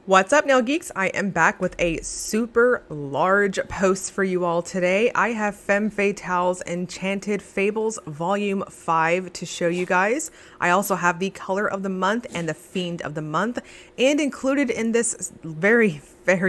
What's up, nail geeks? I am back with a super large post for you all today. I have Femme Fatale's Enchanted Fables Volume 5 to show you guys. I also have the color of the month and the fiend of the month, and included in this very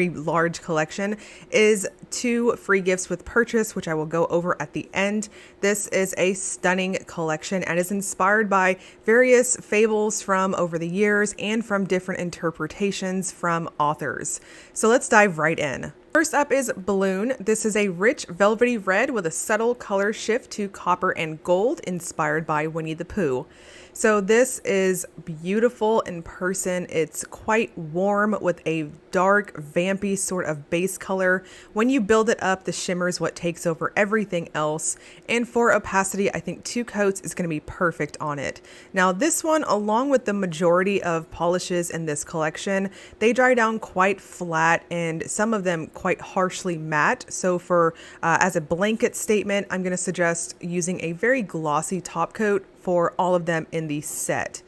large collection is 2 free gifts with purchase, which I will go over at the end. This is a stunning collection and is inspired by various fables from over the years and from different interpretations from authors. So let's dive right in. First up is Balloon. This is a rich velvety red with a subtle color shift to copper and gold, inspired by Winnie the Pooh. So this is beautiful in person. It's quite warm with a dark, vampy sort of base color. When you build it up, the shimmer is what takes over everything else. And for opacity, I think 2 coats is going to be perfect on it. Now this one, along with the majority of polishes in this collection, they dry down quite flat and some of them quite harshly matte. So for as a blanket statement, I'm going to suggest using a very glossy top coat for all of them in the set.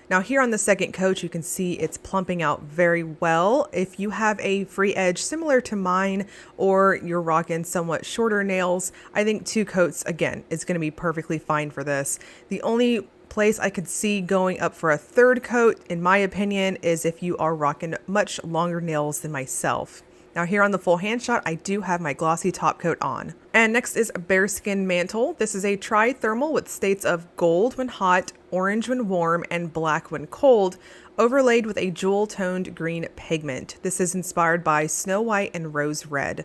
Now here on the second coat, you can see it's plumping out very well. If you have a free edge similar to mine, or you're rocking somewhat shorter nails, I think 2 coats again is going to be perfectly fine for this. The only place I could see going up for a 3rd coat, in my opinion, is if you are rocking much longer nails than myself. Now here on the full hand shot, I do have my glossy top coat on. And next is Bearskin Mantle. This is a tri-thermal with states of gold when hot, orange when warm, and black when cold, overlaid with a jewel-toned green pigment. This is inspired by Snow White and Rose Red.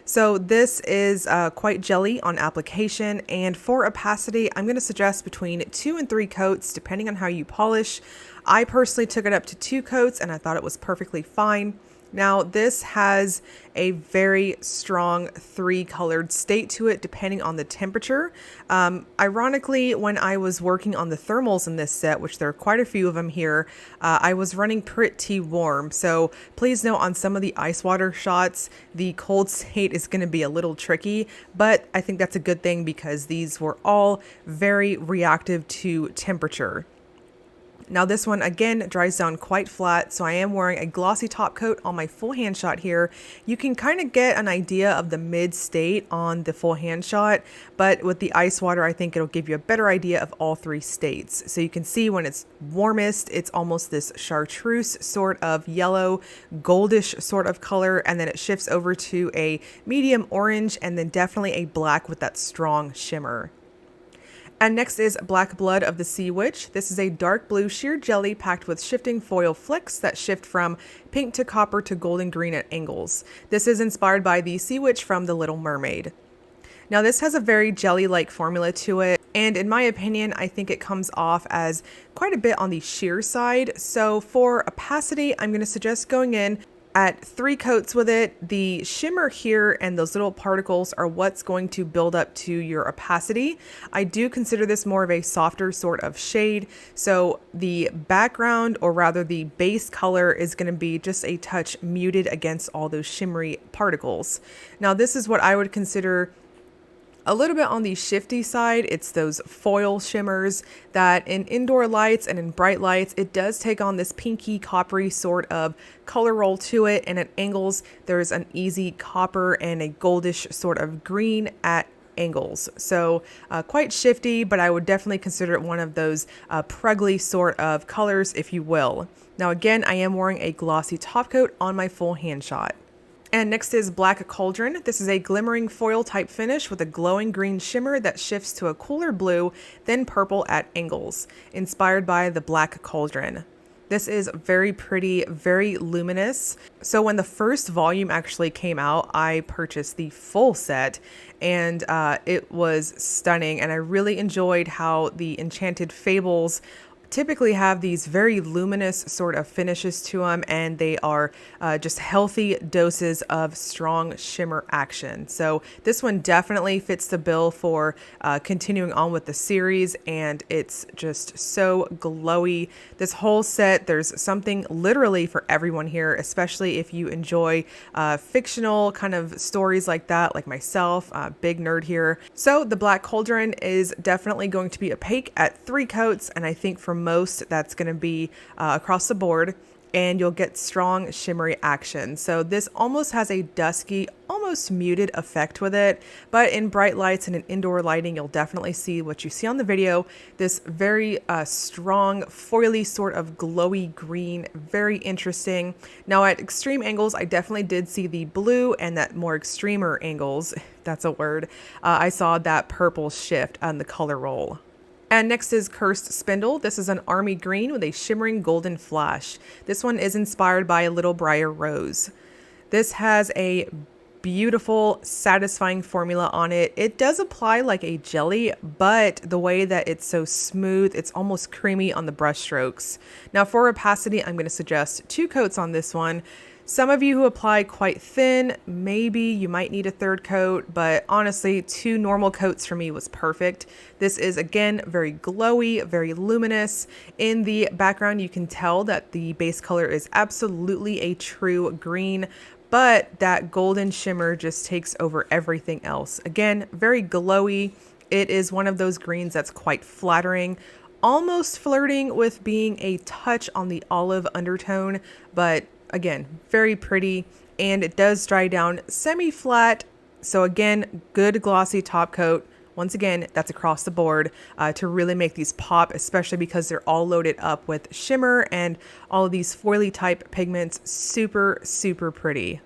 So this is quite jelly on application, and for opacity, I'm going to suggest between 2 and 3 coats, depending on how you polish. I personally took it up to 2 coats, and I thought it was perfectly fine. Now this has a very strong 3-colored state to it depending on the temperature. Ironically, when I was working on the thermals in this set, which there are quite a few of them here, I was running pretty warm. So please note on some of the ice water shots, the cold state is going to be a little tricky, but I think that's a good thing because these were all very reactive to temperature. Now this one again dries down quite flat, so I am wearing a glossy top coat on my full hand shot here. You can kind of get an idea of the mid state on the full hand shot, but with the ice water, I think it'll give you a better idea of all 3 states. So you can see when it's warmest, it's almost this chartreuse sort of yellow, goldish sort of color, and then it shifts over to a medium orange and then definitely a black with that strong shimmer. And next is Black Blood of the Sea Witch. This is a dark blue sheer jelly packed with shifting foil flicks that shift from pink to copper to golden green at angles. This is inspired by the Sea Witch from The Little Mermaid. Now this has a very jelly-like formula to it, and in my opinion, I think it comes off as quite a bit on the sheer side. So for opacity, I'm going to suggest going in at 3 coats with it. The shimmer here and those little particles are what's going to build up to your opacity. I do consider this more of a softer sort of shade, so the background, or rather the base color, is going to be just a touch muted against all those shimmery particles. Now this is what I would consider a little bit on the shifty side. It's those foil shimmers that in indoor lights and in bright lights, it does take on this pinky coppery sort of color roll to it, and at angles there's an easy copper and a goldish sort of green at angles. So quite shifty, but I would definitely consider it one of those pruggly sort of colors, if you will. Now again, I am wearing a glossy top coat on my full hand shot. And next is Black Cauldron. This is a glimmering foil type finish with a glowing green shimmer that shifts to a cooler blue, then purple at angles, inspired by the Black Cauldron. This is very pretty, very luminous. So when the first volume actually came out, I purchased the full set, and it was stunning. And I really enjoyed how the Enchanted Fables typically have these very luminous sort of finishes to them, and they are just healthy doses of strong shimmer action. So this one definitely fits the bill for continuing on with the series, and it's just so glowy. This whole set, there's something literally for everyone here, especially if you enjoy fictional kind of stories like that, like myself, big nerd here. So the Black Cauldron is definitely going to be opaque at 3 coats, and I think for most that's going to be across the board. and you'll get strong shimmery action. So this almost has a dusky, almost muted effect with it, but in bright lights and in indoor lighting, you'll definitely see what you see on the video, this very strong, foily sort of glowy green, very interesting. Now at extreme angles, I definitely did see the blue, and at more extremer angles, if that's a word, I saw that purple shift on the color roll. And next is Cursed Spindle. This is an army green with a shimmering golden flash. This one is inspired by a Little Briar Rose. This has a beautiful, satisfying formula on it. It does apply like a jelly, but the way that it's so smooth, it's almost creamy on the brush strokes. Now for opacity, I'm going to suggest 2 coats on this one. Some of you who apply quite thin, maybe you might need a 3rd coat, but honestly, 2 normal coats for me was perfect. This is, again, very glowy, very luminous. In the background, you can tell that the base color is absolutely a true green, but that golden shimmer just takes over everything else. Again, very glowy. It is one of those greens that's quite flattering, almost flirting with being a touch on the olive undertone, but again, very pretty, and it does dry down semi-flat. So again, good glossy top coat. Once again, that's across the board to really make these pop, especially because they're all loaded up with shimmer and all of these foily type pigments. Super, super pretty.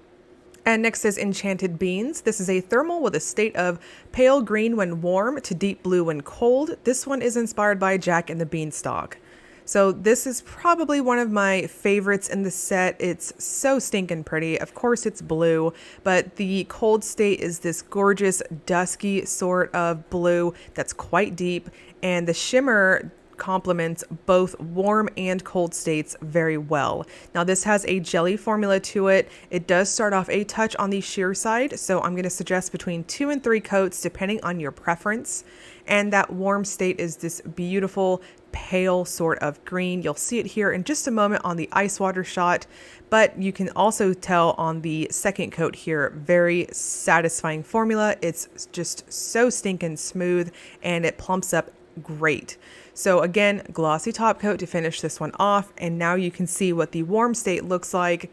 And next is Enchanted Beans. This is a thermal with a state of pale green when warm to deep blue when cold. This one is inspired by Jack and the Beanstalk. So this is probably one of my favorites in the set. It's so stinking pretty. Of course it's blue, but the cold state is this gorgeous dusky sort of blue that's quite deep, and the shimmer complements both warm and cold states very well. Now this has a jelly formula to it. It does start off a touch on the sheer side, so I'm going to suggest between 2 and 3 coats depending on your preference. And that warm state is this beautiful pale sort of green. You'll see it here in just a moment on the ice water shot, but you can also tell on the 2nd coat here, very satisfying formula. It's just so stinking smooth and it plumps up great. So again, glossy top coat to finish this one off, and now you can see what the warm state looks like.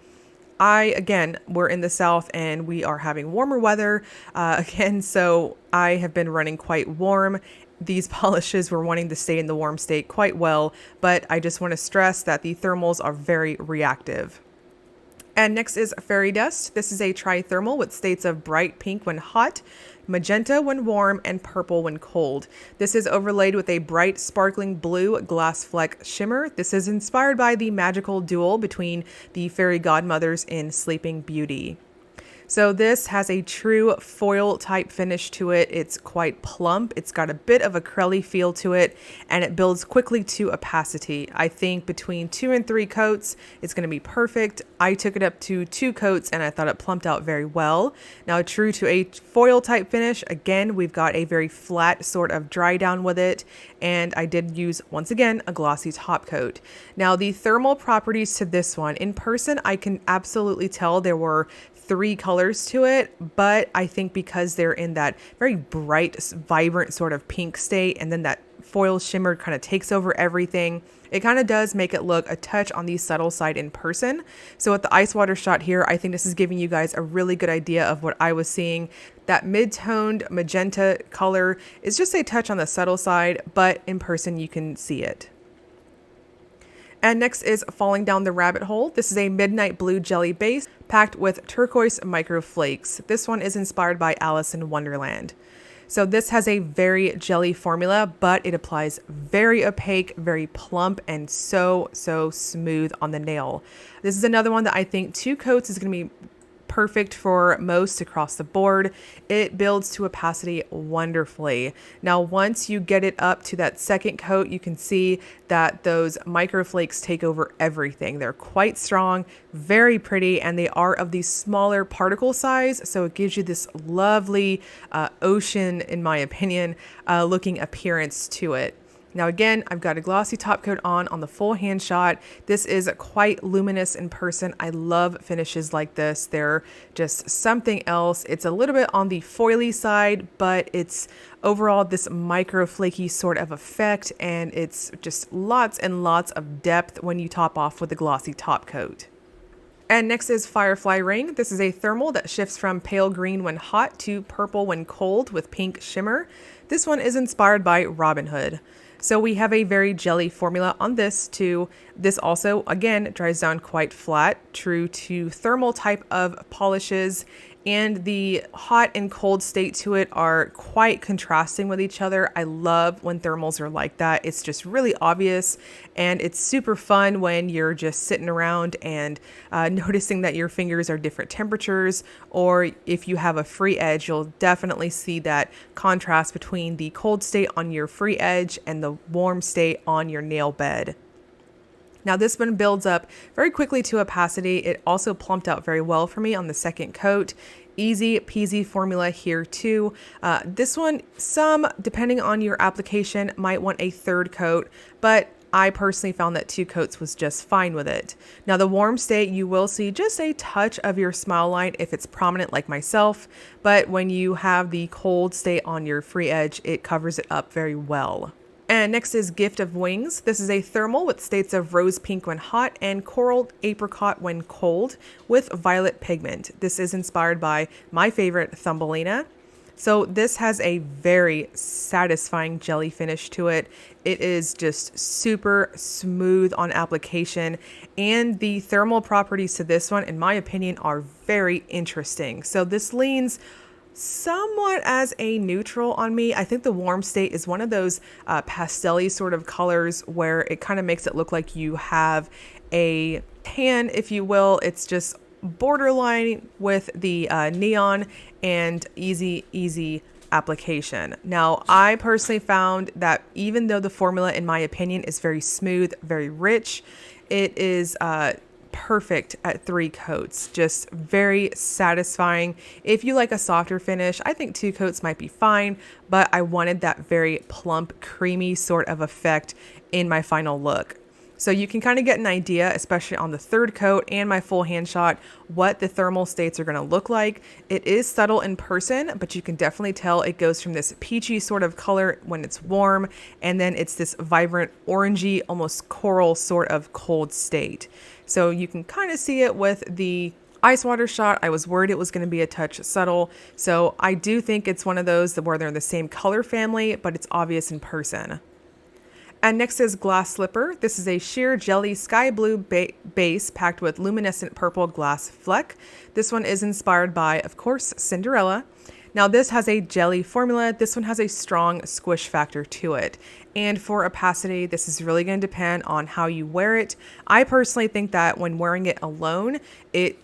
We're in the south and we are having warmer weather again, so I have been running quite warm. These polishes were wanting to stay in the warm state quite well, but I just want to stress that the thermals are very reactive. And next is Fairy Dust. This is a trithermal with states of bright pink when hot, magenta when warm, and purple when cold. This is overlaid with a bright sparkling blue glass fleck shimmer. This is inspired by the magical duel between the fairy godmothers in Sleeping Beauty. So this has a true foil type finish to it. It's quite plump. It's got a bit of a crelly feel to it, and it builds quickly to opacity. I think between 2 and 3 coats, it's going to be perfect. I took it up to 2 coats and I thought it plumped out very well. Now, true to a foil type finish, again, we've got a very flat sort of dry down with it. And I did use, once again, a glossy top coat. Now, the thermal properties to this one, in person, I can absolutely tell there were 3 colors to it, but I think because they're in that very bright, vibrant sort of pink state, and then that foil shimmer kind of takes over everything, it kind of does make it look a touch on the subtle side in person. So with the ice water shot here, I think this is giving you guys a really good idea of what I was seeing. That mid-toned magenta color is just a touch on the subtle side, but in person you can see it. And next is Falling Down the Rabbit Hole. This is a midnight blue jelly base packed with turquoise micro flakes. This one is inspired by Alice in Wonderland. So this has a very jelly formula, but it applies very opaque, very plump, and so smooth on the nail. This is another one that I think 2 coats is going to be perfect for most across the board. It builds to opacity wonderfully. Now, once you get it up to that 2nd coat, you can see that those microflakes take over everything. They're quite strong, very pretty, and they are of the smaller particle size. So it gives you this lovely ocean, in my opinion, looking appearance to it. Now again, I've got a glossy top coat on the full hand shot. This is quite luminous in person. I love finishes like this. They're just something else. It's a little bit on the foily side, but it's overall this micro flaky sort of effect, and it's just lots and lots of depth when you top off with a glossy top coat. And next is Firefly Ring. This is a thermal that shifts from pale green when hot to purple when cold with pink shimmer. This one is inspired by Robin Hood. So we have a very jelly formula on this too. This also, again, dries down quite flat, true to thermal type of polishes, and the hot and cold state to it are quite contrasting with each other. I love when thermals are like that. It's just really obvious, and it's super fun when you're just sitting around and noticing that your fingers are different temperatures, or if you have a free edge, you'll definitely see that contrast between the cold state on your free edge and the warm state on your nail bed. Now this one builds up very quickly to opacity. It also plumped out very well for me on the second coat. Easy peasy formula here too. This one, depending on your application, might want a third coat, but I personally found that 2 coats was just fine with it. Now the warm state, you will see just a touch of your smile line if it's prominent like myself, but when you have the cold state on your free edge, it covers it up very well. And next is Gift of Wings. This is a thermal with states of rose pink when hot and coral apricot when cold with violet pigment. This is inspired by my favorite, Thumbelina. So this has a very satisfying jelly finish to it. It is just super smooth on application, and the thermal properties to this one, in my opinion, are very interesting. So this leans somewhat as a neutral on me. I think the warm state is one of those pastel-y sort of colors where it kind of makes it look like you have a tan, if you will. It's just borderline with the neon and easy application. Now, I personally found that even though the formula, in my opinion, is very smooth, very rich, it is perfect at 3 coats. Just very satisfying. If you like a softer finish, I think 2 coats might be fine, but I wanted that very plump, creamy sort of effect in my final look. So you can kind of get an idea, especially on the 3rd coat and my full hand shot, what the thermal states are going to look like. It is subtle in person, but you can definitely tell it goes from this peachy sort of color when it's warm, and then it's this vibrant orangey, almost coral sort of cold state. So you can kind of see it with the ice water shot. I was worried it was going to be a touch subtle. So I do think it's one of those where they're in the same color family, but it's obvious in person. And next is Glass Slipper. This is a sheer jelly sky blue base packed with luminescent purple glass fleck. This one is inspired by, of course, Cinderella. Now this has a jelly formula. This one has a strong squish factor to it. And for opacity, this is really going to depend on how you wear it. I personally think that when wearing it alone, it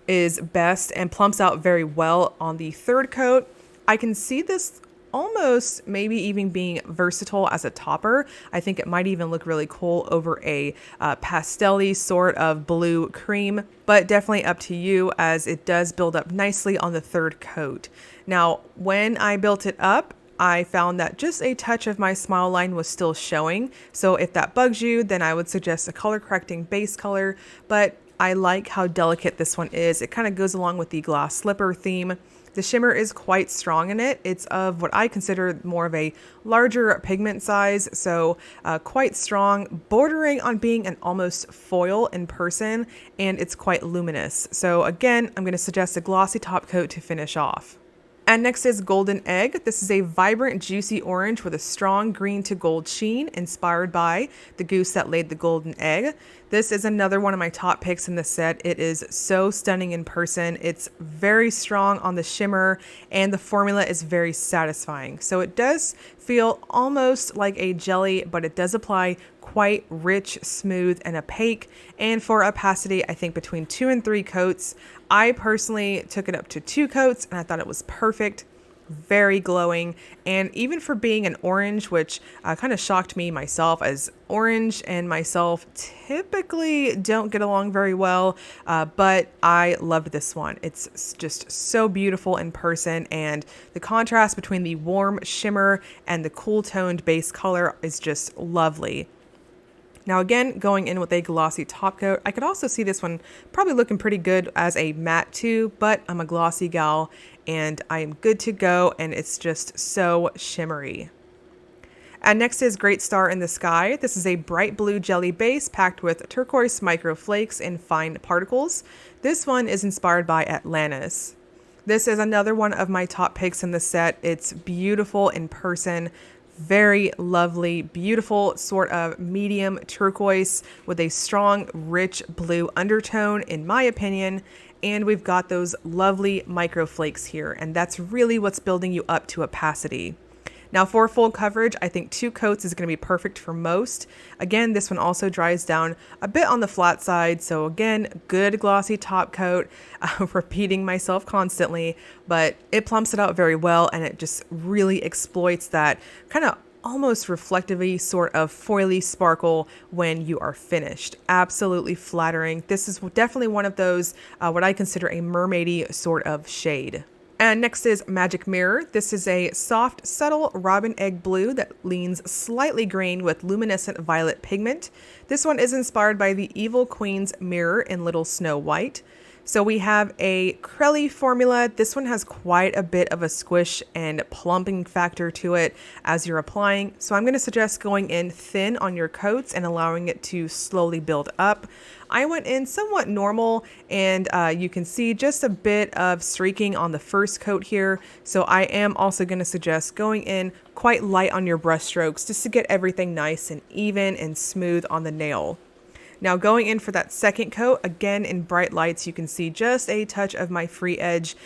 is best and plumps out very well on the 3rd coat. I can see this almost maybe even being versatile as a topper. I think it might even look really cool over a pastel-y sort of blue cream, but definitely up to you, as it does build up nicely on the 3rd coat. Now, when I built it up, I found that just a touch of my smile line was still showing. So if that bugs you, then I would suggest a color correcting base color, but I like how delicate this one is. It kind of goes along with the Glass Slipper theme. The shimmer is quite strong in it. It's of what I consider more of a larger pigment size, so quite strong, bordering on being an almost foil in person, and it's quite luminous. So again, I'm going to suggest a glossy top coat to finish off. And next is Golden Egg. This is a vibrant, juicy orange with a strong green to gold sheen, inspired by the goose that laid the golden egg. This is another one of my top picks in the set. It is so stunning in person. It's very strong on the shimmer, and the formula is very satisfying. So it does feel almost like a jelly, but it does apply quite rich, smooth, and opaque. And for opacity, I think between 2 and 3 coats. I personally took it up to 2 coats, and I thought it was perfect. very glowing. And even for being an orange, which kind of shocked me myself, as orange and myself typically don't get along very well, but I loved this one. It's just so beautiful in person, and the contrast between the warm shimmer and the cool toned base color is just lovely. Now again, going in with a glossy top coat, I could also see this one probably looking pretty good as a matte too, but I'm a glossy gal and I am good to go, and it's just so shimmery. And next is Great Star in the Sky. This is a bright blue jelly base packed with turquoise micro flakes and fine particles. This one is inspired by Atlantis. This is another one of my top picks in the set. It's beautiful in person. Very lovely, beautiful sort of medium turquoise with a strong, rich blue undertone, in my opinion. And we've got those lovely micro flakes here, and that's really what's building you up to opacity. Now for full coverage, I think 2 coats is going to be perfect for most. Again, this one also dries down a bit on the flat side. So again, good glossy top coat, repeating myself constantly, but it plumps it out very well, and it just really exploits that kind of almost reflectively sort of foily sparkle when you are finished. Absolutely flattering. This is definitely one of those, what I consider a mermaidy sort of shade. And next is Magic Mirror. This is a soft, subtle robin egg blue that leans slightly green with luminescent violet pigment. This one is inspired by the Evil Queen's mirror in Little Snow White. So we have a Crelly formula. This one has quite a bit of a squish and plumping factor to it as you're applying. So I'm going to suggest going in thin on your coats and allowing it to slowly build up. I went in somewhat normal, and you can see just a bit of streaking on the first coat here. So I am also going to suggest going in quite light on your brush strokes just to get everything nice and even and smooth on the nail. Now going in for that second coat, again in bright lights, you can see just a touch of my free edge.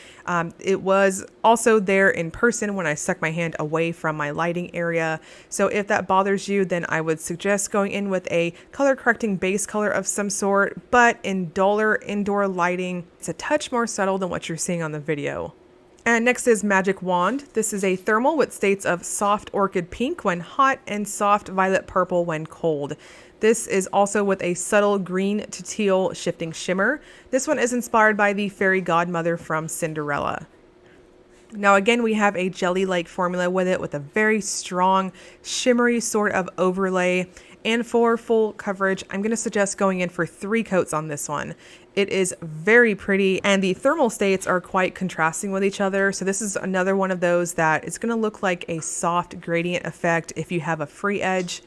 It was also there in person when I stuck my hand away from my lighting area. So if that bothers you, then I would suggest going in with a color correcting base color of some sort, but in duller indoor lighting, it's a touch more subtle than what you're seeing on the video. And next is Magic Wand. This is a thermal with states of soft orchid pink when hot and soft violet purple when cold. This is also with a subtle green to teal shifting shimmer. This one is inspired by the fairy godmother from Cinderella. Now again, we have a jelly-like formula with it with a very strong shimmery sort of overlay. And for full coverage, I'm going to suggest going in for 3 coats on this one. It is very pretty, and the thermal states are quite contrasting with each other. So this is another one of those that is going to look like a soft gradient effect if you have a free edge,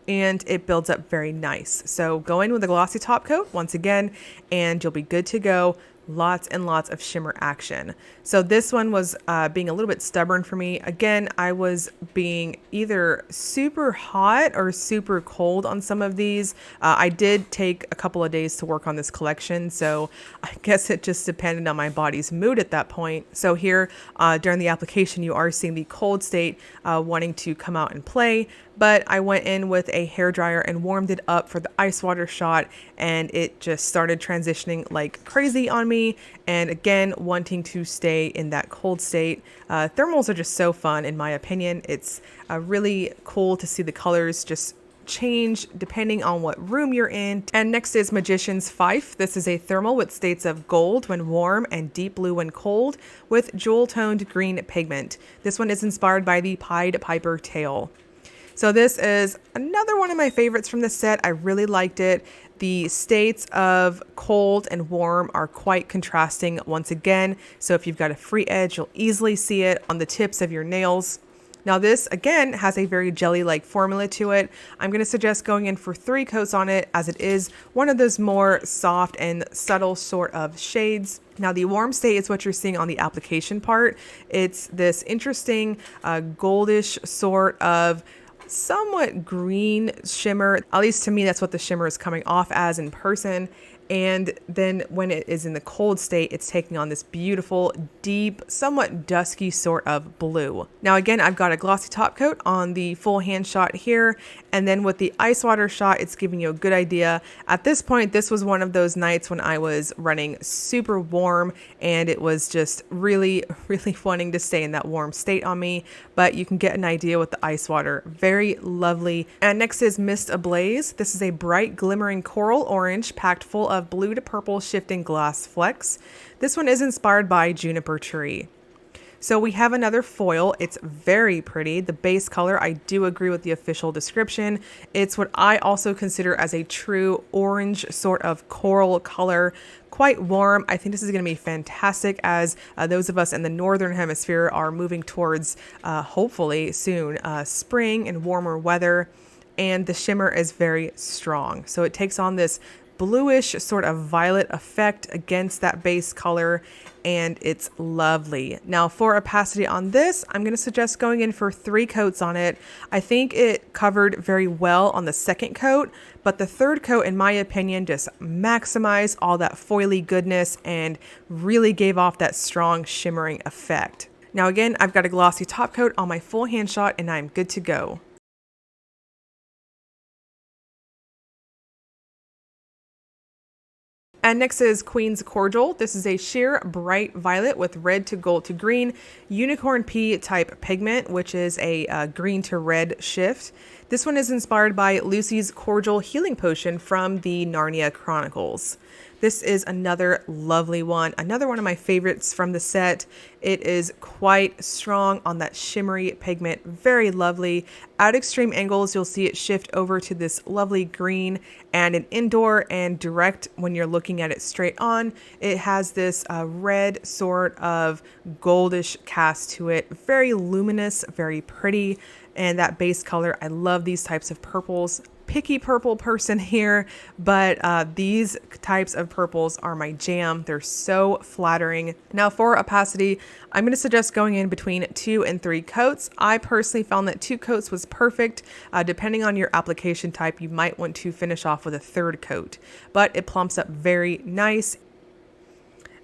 and it builds up very nice. So go in with a glossy top coat once again, and you'll be good to go. Lots and lots of shimmer action. So this one was being a little bit stubborn for me. Again, I was being either super hot or super cold on some of these. I did take a couple of days to work on this collection, so I guess it just depended on my body's mood at that point. So here during the application, you are seeing the cold state wanting to come out and play, but I went in with a hairdryer and warmed it up for the ice water shot, and it just started transitioning like crazy on me. And again, wanting to stay in that cold state. Thermals are just so fun, in my opinion. It's really cool to see the colors just change depending on what room you're in. And next is Magician's Fife. This is a thermal with states of gold when warm and deep blue when cold with jewel toned green pigment. This one is inspired by the Pied Piper tail. So this is another one of my favorites from the set. I really liked it. The states of cold and warm are quite contrasting once again. So if you've got a free edge, you'll easily see it on the tips of your nails. Now this, again, has a very jelly-like formula to it. I'm going to suggest going in for 3 coats on it, as it is one of those more soft and subtle sort of shades. Now the warm state is what you're seeing on the application part. It's this interesting goldish sort of somewhat green shimmer. At least to me, that's what the shimmer is coming off as in person. And then when it is in the cold state, it's taking on this beautiful, deep, somewhat dusky sort of blue. Now again, I've got a glossy top coat on the full hand shot here, and then with the ice water shot, it's giving you a good idea. At this point, this was one of those nights when I was running super warm, and it was just really, really wanting to stay in that warm state on me, but you can get an idea with the ice water. Very lovely. And next is Mist Ablaze. This is a bright, glimmering coral orange packed full of blue to purple shifting glass flecks. This one is inspired by Juniper Tree. So we have another foil. It's very pretty. The base color, I do agree with the official description. It's what I also consider as a true orange sort of coral color. Quite warm. I think this is going to be fantastic as those of us in the northern hemisphere are moving towards, hopefully soon, spring and warmer weather. And the shimmer is very strong. So it takes on this bluish sort of violet effect against that base color, and it's lovely. Now for opacity on this, I'm going to suggest going in for 3 coats on it. I think it covered very well on the second coat, but the third coat, in my opinion, just maximized all that foily goodness and really gave off that strong shimmering effect. Now again, I've got a glossy top coat on my full hand shot and I'm good to go. And next is Queen's Cordial. This is a sheer bright violet with red to gold to green unicorn pea type pigment, which is a green to red shift. This one is inspired by Lucy's Cordial Healing Potion from the Narnia Chronicles. This is another lovely one, another one of my favorites from the set. It is quite strong on that shimmery pigment, very lovely. At extreme angles, you'll see it shift over to this lovely green, and an indoor and direct when you're looking at it straight on, it has this red sort of goldish cast to it. Very luminous, very pretty, and that base color, I love these types of purples. Picky purple person here, but these types of purples are my jam. They're so flattering. Now for opacity, I'm going to suggest going in between 2 and 3 coats. I personally found that 2 coats was perfect. Depending on your application type, you might want to finish off with a 3rd coat, but it plumps up very nice.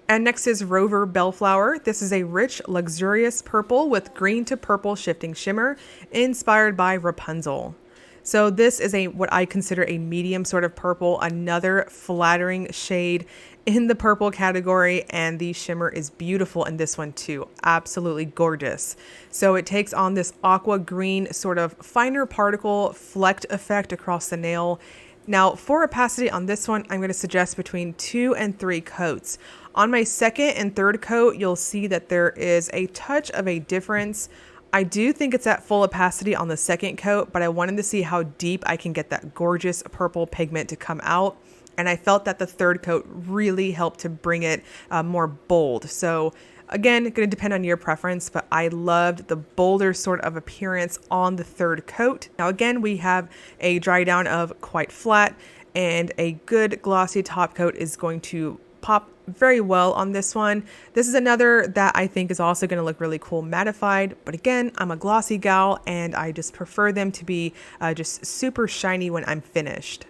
And next is Rover Bellflower. This is a rich, luxurious purple with green to purple shifting shimmer inspired by Rapunzel. So this is what I consider a medium sort of purple, another flattering shade in the purple category, and the shimmer is beautiful in this one too. Absolutely gorgeous. So it takes on this aqua green sort of finer particle flecked effect across the nail. Now for opacity on this one, I'm going to suggest between 2 and 3 coats. On my 2nd and 3rd coat, you'll see that there is a touch of a difference. I do think it's at full opacity on the 2nd coat, but I wanted to see how deep I can get that gorgeous purple pigment to come out. And I felt that the 3rd coat really helped to bring it more bold. So again, going to depend on your preference, but I loved the bolder sort of appearance on the 3rd coat. Now again, we have a dry down of quite flat, and a good glossy top coat is going to pop very well on this one. This is another that I think is also going to look really cool mattified, but again, I'm a glossy gal and I just prefer them to be just super shiny when I'm finished.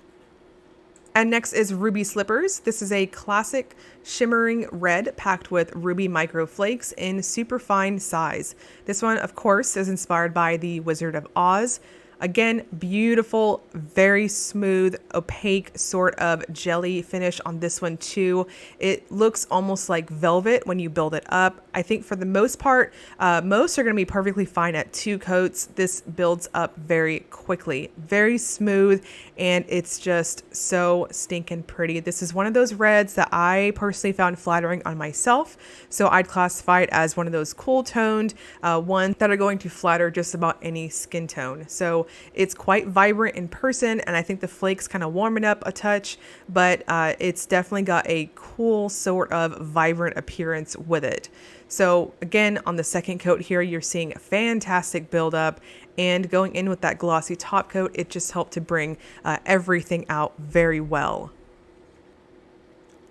And next is Ruby Slippers. This is a classic shimmering red packed with ruby micro flakes in super fine size. This one, of course, is inspired by the Wizard of Oz. Again, beautiful, very smooth, opaque sort of jelly finish on this one too. It looks almost like velvet when you build it up. I think for the most part, most are going to be perfectly fine at 2 coats. This builds up very quickly, very smooth, and it's just so stinking pretty. This is one of those reds that I personally found flattering on myself, so I'd classify it as one of those cool toned ones that are going to flatter just about any skin tone. So it's quite vibrant in person, and I think the flakes kind of warm it up a touch, but it's definitely got a cool sort of vibrant appearance with it. So again, on the 2nd coat here, you're seeing a fantastic buildup, and going in with that glossy top coat, it just helped to bring everything out very well.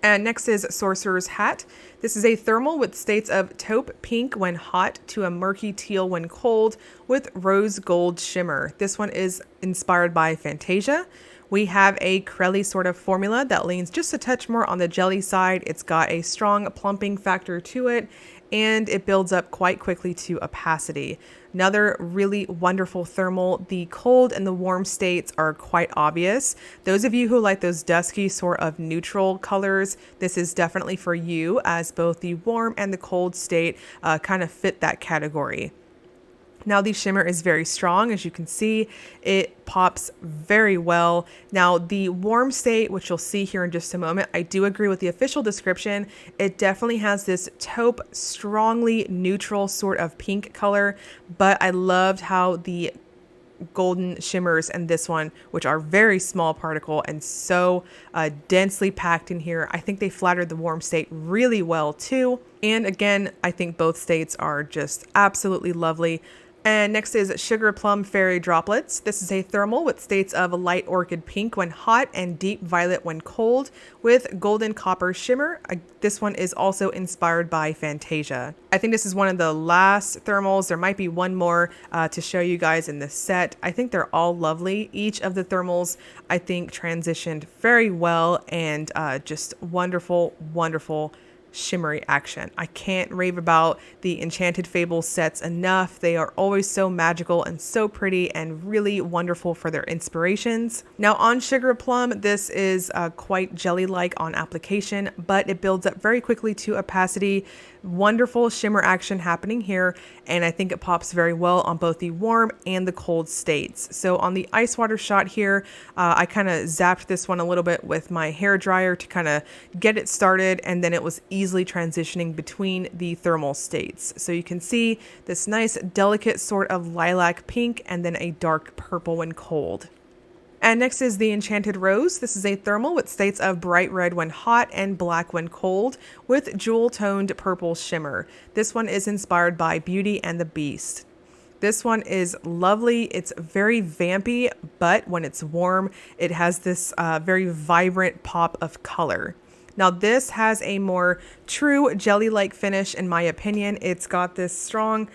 And next is Sorcerer's Hat. This is a thermal with states of taupe pink when hot to a murky teal when cold with rose gold shimmer. This one is inspired by Fantasia. We have a crelly sort of formula that leans just a touch more on the jelly side. It's got a strong plumping factor to it, and it builds up quite quickly to opacity. Another really wonderful thermal. The cold and the warm states are quite obvious. Those of you who like those dusky sort of neutral colors, this is definitely for you, as both the warm and the cold state kind of fit that category. Now the shimmer is very strong. As you can see, it pops very well. Now the warm state, which you'll see here in just a moment, I do agree with the official description. It definitely has this taupe, strongly neutral sort of pink color, but I loved how the golden shimmers and this one, which are very small particle and so densely packed in here, I think they flattered the warm state really well too. And again, I think both states are just absolutely lovely. And next is Sugar Plum Fairy Droplets. This is a thermal with states of light orchid pink when hot and deep violet when cold, with golden copper shimmer. This one is also inspired by Fantasia. I think this is one of the last thermals. There might be one more to show you guys in this set. I think they're all lovely. Each of the thermals, I think, transitioned very well, and just wonderful, wonderful shimmery action. I can't rave about the Enchanted Fables sets enough. They are always so magical and so pretty and really wonderful for their inspirations. Now on Sugar Plum, this is quite jelly-like on application, but it builds up very quickly to opacity. Wonderful shimmer action happening here, and I think it pops very well on both the warm and the cold states. So on the ice water shot here, I kind of zapped this one a little bit with my hair dryer to kind of get it started, and then it was easily transitioning between the thermal states. So you can see this nice delicate sort of lilac pink and then a dark purple when cold. And next is the Enchanted Rose. This is a thermal with states of bright red when hot and black when cold, with jewel-toned purple shimmer. This one is inspired by Beauty and the Beast. This one is lovely. It's very vampy, but when it's warm, it has this very vibrant pop of color. Now this has a more true jelly-like finish in my opinion. It's got this strong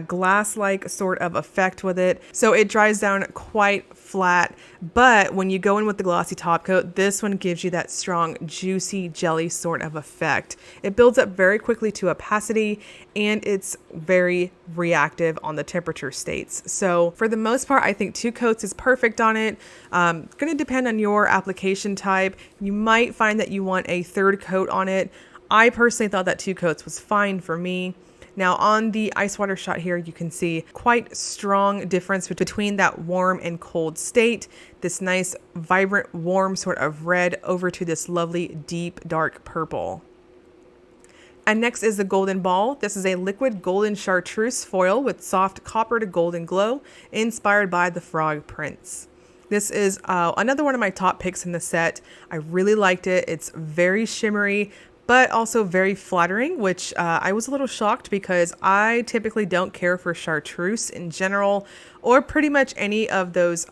glass-like sort of effect with it. So it dries down quite flat, but when you go in with the glossy top coat, this one gives you that strong, juicy jelly sort of effect. It builds up very quickly to opacity, and it's very reactive on the temperature states. So for the most part, I think 2 coats is perfect on it. Going to depend on your application type. You might find that you want a 3rd coat on it. I personally thought that 2 coats was fine for me. Now on the ice water shot here, you can see quite strong difference between that warm and cold state. This nice, vibrant, warm sort of red over to this lovely, deep, dark purple. And next is the Golden Ball. This is a liquid golden chartreuse foil with soft copper to golden glow, inspired by the Frog Prince. This is another one of my top picks in the set. I really liked it. It's very shimmery, but also very flattering, which I was a little shocked because I typically don't care for chartreuse in general, or pretty much any of those,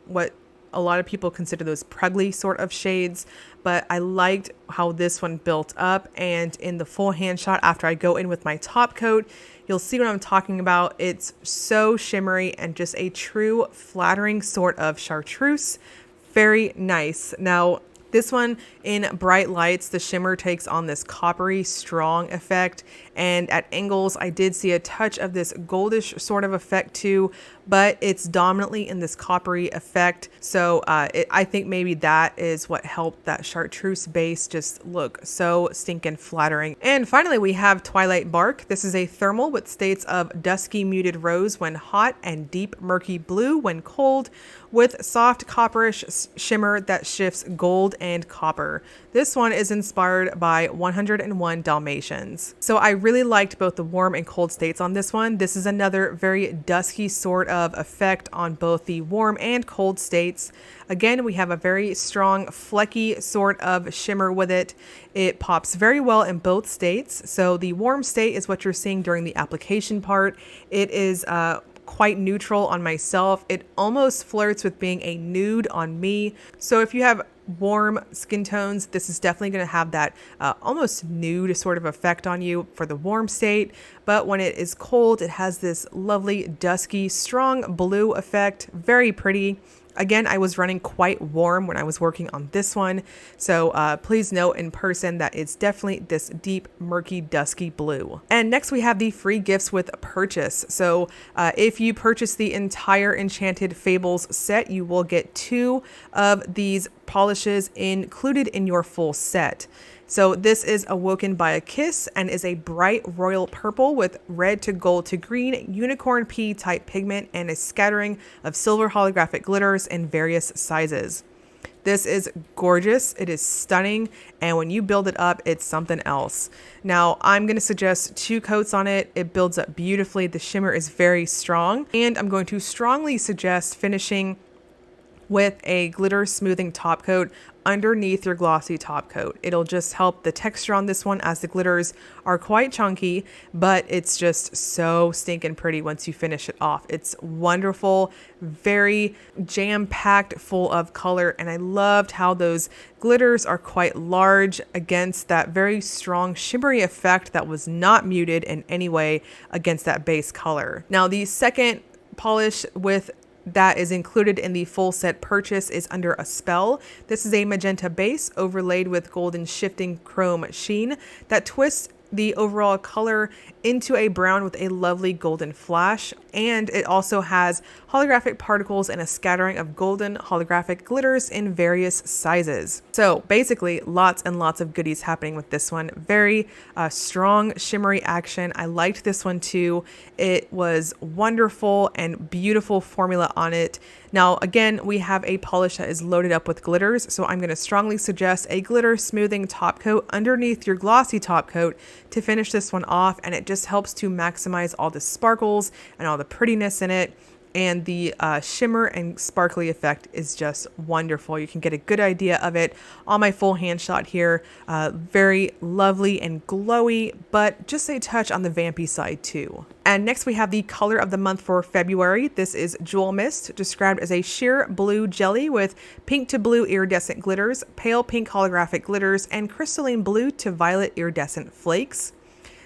what a lot of people consider those pruggly sort of shades. But I liked how this one built up, and in the full hand shot after I go in with my top coat, you'll see what I'm talking about. It's so shimmery and just a true flattering sort of chartreuse. Very nice. Now, this one in bright lights, the shimmer takes on this coppery strong effect, and at angles I did see a touch of this goldish sort of effect too, but it's dominantly in this coppery effect. So I think maybe that is what helped that chartreuse base just look so stinking flattering. And finally we have Twilight Bark. This is a thermal with states of dusky muted rose when hot and deep murky blue when cold, with soft copperish shimmer that shifts gold and copper. This one is inspired by 101 Dalmatians. So I really liked both the warm and cold states on this one. This is another very dusky sort of effect on both the warm and cold states. Again, we have a very strong flecky sort of shimmer with it. It pops very well in both states. So the warm state is what you're seeing during the application part. It is quite neutral on myself. It almost flirts with being a nude on me. So if you have warm skin tones, this is definitely going to have that almost nude sort of effect on you for the warm state. But when it is cold, it has this lovely dusky strong blue effect. Very pretty. Again, I was running quite warm when I was working on this one, so please note in person that it's definitely this deep, murky, dusky blue. And next we have the free gifts with purchase. So if you purchase the entire Enchanted Fables set, you will get 2 of these polishes included in your full set. So this is Awoken by a Kiss and is a bright royal purple with red to gold to green unicorn pea type pigment and a scattering of silver holographic glitters in various sizes. This is gorgeous, it is stunning, and when you build it up, it's something else. Now, I'm going to suggest 2 coats on it. It builds up beautifully, the shimmer is very strong, and I'm going to strongly suggest finishing with a glitter smoothing top coat underneath your glossy top coat. It'll just help the texture on this one, as the glitters are quite chunky, but it's just so stinking pretty once you finish it off. It's wonderful, very jam-packed full of color, and I loved how those glitters are quite large against that very strong shimmery effect that was not muted in any way against that base color. Now, the second polish with that is included in the full set purchase is Under a Spell. This is a magenta base overlaid with golden shifting chrome sheen that twists the overall color into a brown with a lovely golden flash, and it also has holographic particles and a scattering of golden holographic glitters in various sizes. So basically lots and lots of goodies happening with this one. Very strong shimmery action. I liked this one too. It was wonderful and beautiful formula on it. Now again, we have a polish that is loaded up with glitters, so I'm going to strongly suggest a glitter smoothing top coat underneath your glossy top coat to finish this one off, and it just helps to maximize all the sparkles and all the prettiness in it. And the shimmer and sparkly effect is just wonderful. You can get a good idea of it on my full hand shot here. Very lovely and glowy, but just a touch on the vampy side too. And next we have the color of the month for February. This is Jewelmist, described as a sheer blue jelly with pink to blue iridescent glitters, pale pink holographic glitters, and crystalline blue to violet iridescent flakes.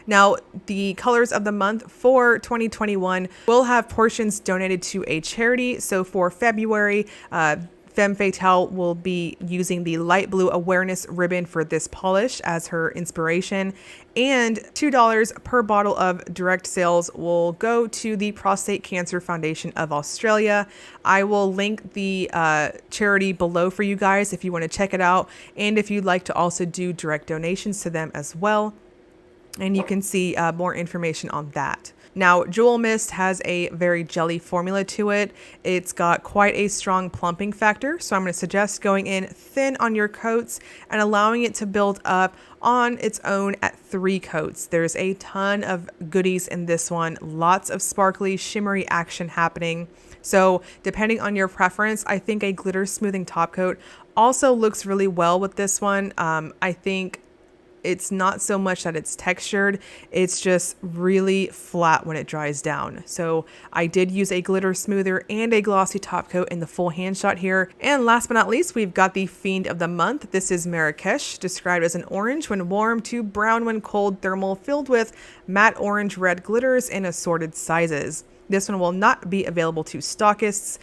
Now, the colors of the month for 2021 will have portions donated to a charity. So for February, Femme Fatale will be using the light blue awareness ribbon for this polish as her inspiration. And $2 per bottle of direct sales will go to the Prostate Cancer Foundation of Australia. I will link the charity below for you guys if you want to check it out, and if you'd like to also do direct donations to them as well. And you can see more information on that. Now, Jewelmist has a very jelly formula to it. It's got quite a strong plumping factor, so I'm going to suggest going in thin on your coats and allowing it to build up on its own at 3 coats. There's a ton of goodies in this one, lots of sparkly, shimmery action happening. So depending on your preference, I think a glitter smoothing top coat also looks really well with this one. I think it's not so much that it's textured, it's just really flat when it dries down. So I did use a glitter smoother and a glossy top coat in the full hand shot here. And last but not least, we've got the Fiend of the Month. This is Marrakesh, described as an orange when warm to brown when cold thermal, filled with matte orange red glitters in assorted sizes. This one will not be available to stockists.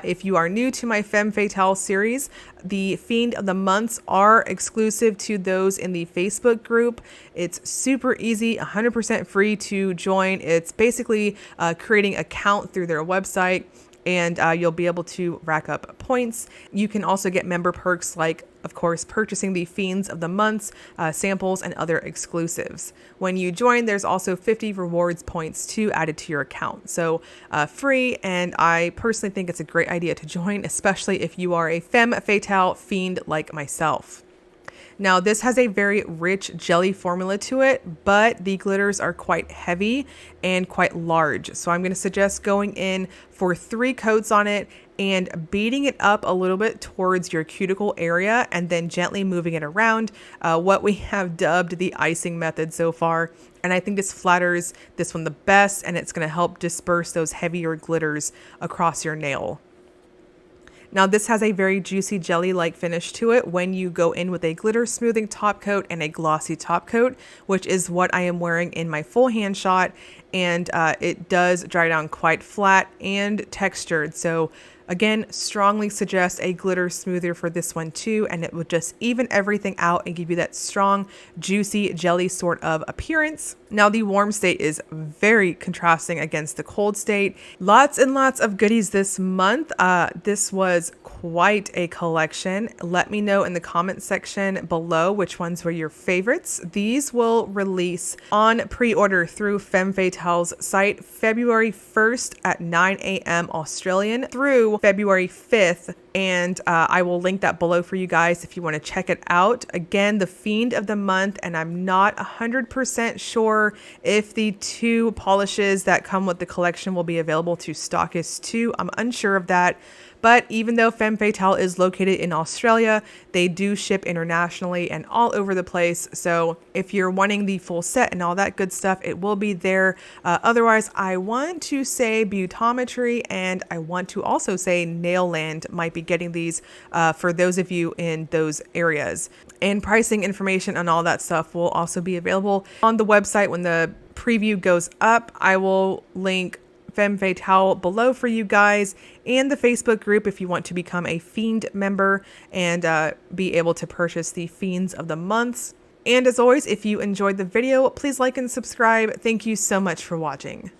If you are new to my Femme Fatale series, the Fiend of the Months are exclusive to those in the Facebook group. It's super easy, 100% free to join. It's basically creating an account through their website, and you'll be able to rack up points. You can also get member perks like, of course, purchasing the Fiends of the Months, samples, and other exclusives. When you join, there's also 50 rewards points too added to your account. So free, and I personally think it's a great idea to join, especially if you are a Femme Fatale fiend like myself. Now, this has a very rich jelly formula to it, but the glitters are quite heavy and quite large. So I'm going to suggest going in for 3 coats on it and beating it up a little bit towards your cuticle area and then gently moving it around, what we have dubbed the icing method so far. And I think this flatters this one the best, and it's going to help disperse those heavier glitters across your nail. Now, this has a very juicy jelly-like finish to it when you go in with a glitter smoothing top coat and a glossy top coat, which is what I am wearing in my full hand shot. And it does dry down quite flat and textured. So Again, strongly suggest a glitter smoother for this one too, and it will just even everything out and give you that strong, juicy jelly sort of appearance. Now the warm state is very contrasting against the cold state. Lots and lots of goodies this month. This was quite a collection. Let me know in the comment section below which ones were your favorites. These will release on pre-order through Femme Fatale's site February 1st at 9 a.m. Australian through February 5th. And I will link that below for you guys if you want to check it out. Again, the Fiend of the Month, and I'm not 100% sure if the 2 polishes that come with the collection will be available to stockists too. I'm unsure of that. But even though Femme Fatale is located in Australia, they do ship internationally and all over the place. So if you're wanting the full set and all that good stuff, it will be there. Otherwise, I want to say Beautometry, and I want to also say Nailland might be getting these for those of you in those areas. And pricing information and all that stuff will also be available on the website when the preview goes up. I will link Femme Fatale below for you guys, and the Facebook group if you want to become a Fiend member and be able to purchase the Fiends of the Months. And as always, if you enjoyed the video, please like and subscribe. Thank you so much for watching.